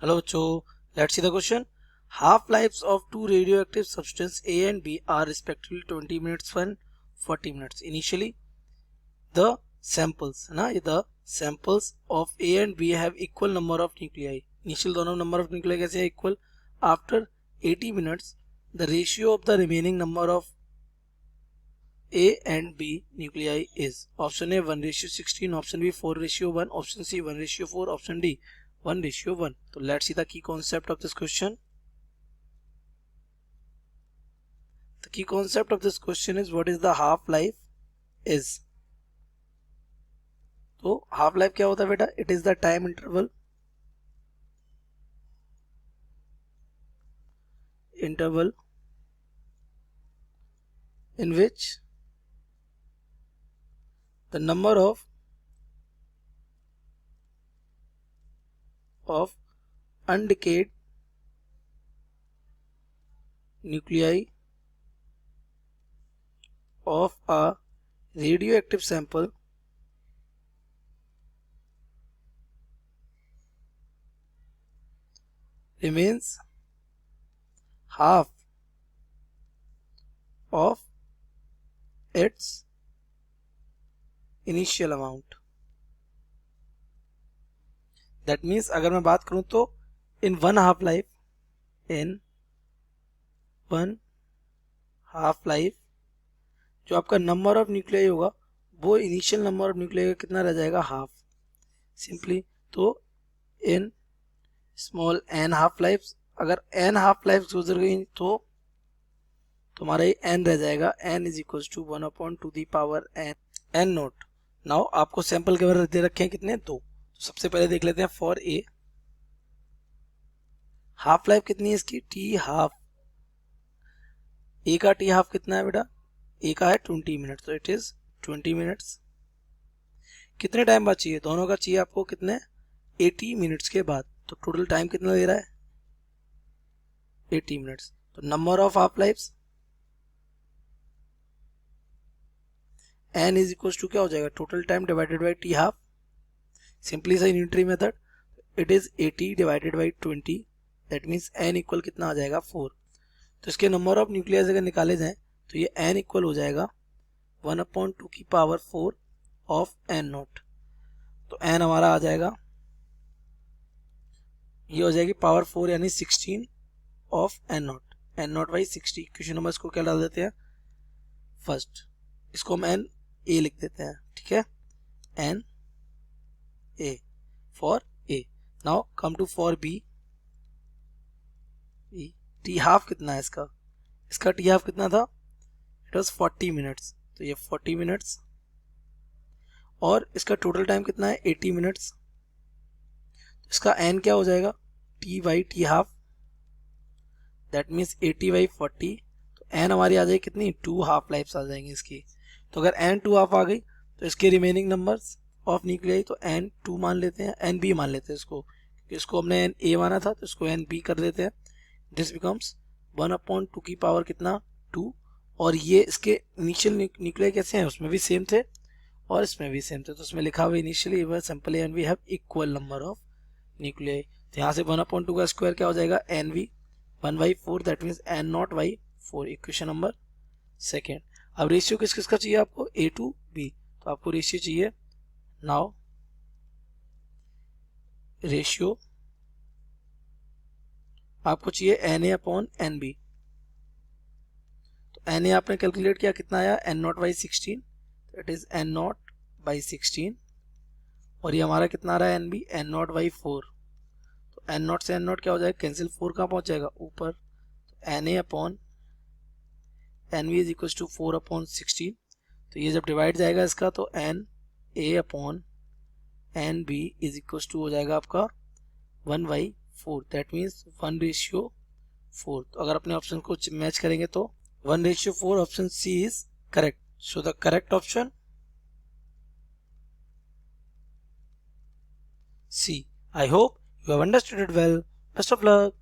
Hello, Cho. Let's see the question. Half-lives of two radioactive substances A and B are respectively 20 minutes and 40 minutes. Initially, the samples of A and B have equal number of nuclei. Initial दोनों number of nuclei कैसे है equal? After 80 minutes, the ratio of the remaining number of A and B nuclei is option A 1:16, option B 4:1, option C 1:4, option D 1:1. So let's see the key concept of this question. The key concept of this question is what is the half life is. तो half life क्या होता है बेटा? It is the time interval in which the number of undecayed nuclei of a radioactive sample remains half of its initial amount. That means अगर मैं बात करूं तो in one half life जो आपका नंबर ऑफ न्यूक्लियाई होगा वो initial number of nuclei का कितना रह जाएगा? हाफ. सिंपली तो in small n half life, अगर एन हाफ लाइफ गुजर गई तो तुम्हारा ये एन रह जाएगा. N is equal to 1/2 n naught. Now आपको सैंपल के बारे दे रखे हैं कितने? दो. तो सबसे पहले देख लेते हैं फॉर ए हाफ लाइफ कितनी है इसकी? T half. ए का टी हाफ कितना है बेटा? ए का है 20 मिनट्स, तो इट इज 20 मिनट्स. कितने टाइम बाद चाहिए? दोनों का चाहिए आपको कितने? 80 मिनट्स के बाद. तो टोटल टाइम कितना दे रहा है? 80 मिनट्स. तो number of half lifes n is equal to क्या हो जाएगा? Total time divided by T half. Simply सा unitary method, it is 80 divided by 20. That means n equal कितना आ जाएगा? 4. तो इसके नंबर ऑफ न्यूक्लियस अगर निकाले जाए तो ये n इक्वल हो जाएगा 1/2 ऑफ n नोट. तो n हमारा आ जाएगा, ये हो जाएगी पावर 4 यानी 16 of n note. n note by 60. Question number इसको क्या डाल देते हैं? फर्स्ट इसको हम n a लिख देते हैं. ठीक है, n a for a. Now come to for b. T half कितना है इसका? इसका टी हाफ कितना था? It was 40 minutes. तो ये 40 मिनट्स और इसका टोटल टाइम कितना है? 80 मिनट्स. इसका n क्या हो जाएगा? t by T half. That means 80 by 40. तो n हमारी आ जाएगी कितनी? 2 हाफ लाइफ्स आ जाएंगी इसकी. तो अगर n 2 हाफ आ गई तो इसके रिमेनिंग नंबर्स ऑफ न्यूक्लियाई तो n 2 मान लेते हैं, n b मान लेते हैं इसको, क्योंकि इसको हमने n a माना था तो इसको n b कर देते हैं. दिस बिकम्स 1/2 की पावर कितना? 2. और ये इसके इनिशियल न्यूक्लियाई कैसे हैं? उसमें भी सेम थे और इसमें भी सेम थे. तो उसमें लिखा हुआ initially sample n we have equal number of nuclei. तो यहाँ से 1/2 का स्क्वायर क्या हो जाएगा? N v 1/4. That means n naught by 4. Equation number second. अब रेशियो किस किस का चाहिए आपको? A to b. तो आपको रेशियो चाहिए. नाउ रेशियो आपको चाहिए n a upon n b. तो एन ए आपने कैलकुलेट किया, कितना आया? N naught by 16. It is n naught by 16. और ये हमारा कितना आ रहा है? N b n naught by 4. तो एन नॉट से एन नॉट क्या हो जाएगा? कैंसिल. 4 कहाँ पहुंच जाएगा? ऊपर. तो n a upon n v is equal to 4/16. तो ये जब डिवाइड जाएगा इसका तो n a upon n b is equal to हो जाएगा आपका 1/4. That means 1:4. तो अगर अपने ऑप्शन को मैच करेंगे तो 1:4 option c is correct. So the correct option C. I hope you have understood it well. Best of luck.